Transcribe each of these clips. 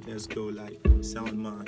Let's go like sound man.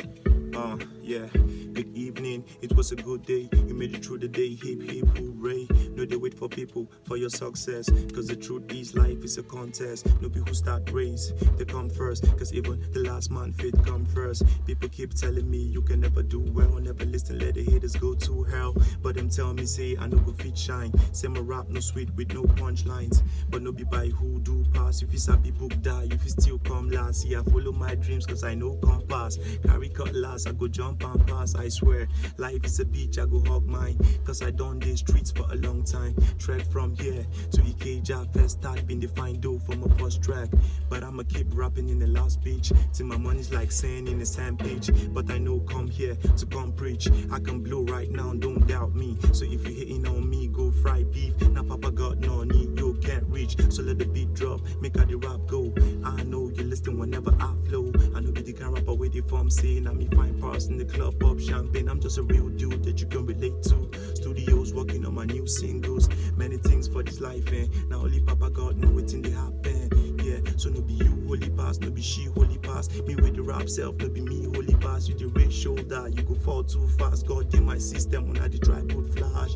Yeah, good evening, it was a good day. You made it through the day, hip hip hooray. No they wait for people for your success, cause the truth is life is a contest. No people who start race, they come first, cause even the last man fit come first. People keep telling me you can never do well, never listen, let the haters go to hell. But them tell me say I no go fit shine. Say my rap no sweet with no punchlines, but no be by who do pass. If it's happy book die, if you still come last. Yeah, I follow my dreams cause I know compass. Carry cutlass, I go jump and pass. I swear, life is a beach, I go hug mine. Cause I done these streets for a long time. Tread from here to Ikeja, first start been defined though for my first track. But I'ma keep rapping in the last beach till my money's like saying in the sand page. But I know come here to come preach. I can blow right now, don't doubt me. So if you hitting on me, go fry beef. Now Papa got no need, you can't reach. So let the beat drop, make how the rap go. I know you listen whenever I flow. I know be the kind rapper where they from saying I'm me fine parts in the club, pop champagne. I'm just a real dude that you can relate to. Studios working on my new singles. Many things for this life, and now only Papa God know what's in the happen. Yeah, so no be you holy pass, no be she holy pass. Me with the rap self, no be me holy pass. You the red shoulder, you go fall too fast. God in my system when I the try put flash.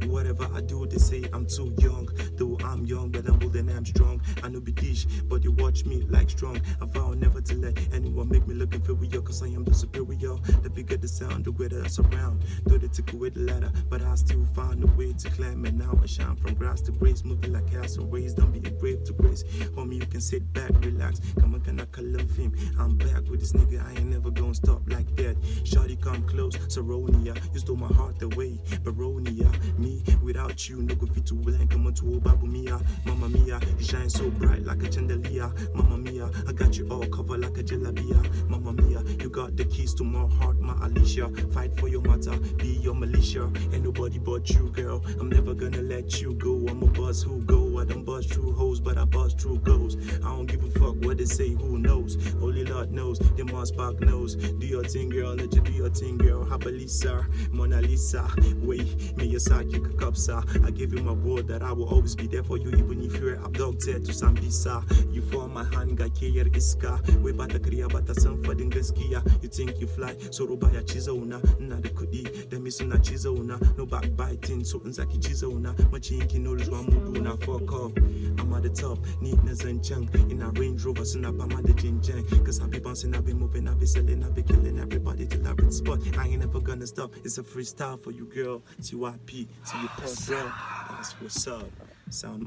Whatever I do, they say I'm too young. Though I'm young, but I'm old and I'm strong. I know be dish, but they watch me like strong. I vow never to let anyone make me look inferior, cause I am the superior. The bigger the sound, the greater I surround. Though they took away the ladder, but I still find a way to climb. And now I shine from grass to grace, moving like castle raised. Don't be a grave to grace. Homie, you can sit back, relax. Come on, can I call him? I'm back with this nigga, I ain't never gonna stop like that. Shawty come close, Saronia. You stole my heart away, Baronia. Me without you, no go fit to will and come on to Babu Mia. Mama Mia, you shine so bright like a chandelier. Mama Mia, I got you all covered like a jalabia. Mama Mia, you got the keys to my heart, my Alicia. Fight for your matter, be your militia. Ain't nobody but you, girl. I'm never gonna let you go. I'm a buzz who go. I don't buzz through hoes, but I buzz through goals. I don't give a fuck what they say, who knows? Only Lord knows, the Mars back knows. Do your thing, girl, let you do your thing, girl. Habalisa, Mona Lisa. Wait, me your side, you could cup, sir. I give you my word that I will always be there for you, even if you're abducted to Sambisa. You form my hand, got care iska. We bata kriya bata some for the gaskiya. You think you fly, so robaya chizona. Na the kudi, the misuna chizona. No backbiting, so unzaki chizona. Machinki no na fuck off. I'm at the top, neatness and chunk. In a Range Rover, soon up I'm at the jinjang. Cause I be bouncing, I be moving, I be selling, I be killing everybody till I reach spot. I ain't never gonna stop, it's a freestyle for you, girl. TYP, till you pause, girl. That's what's up. Sound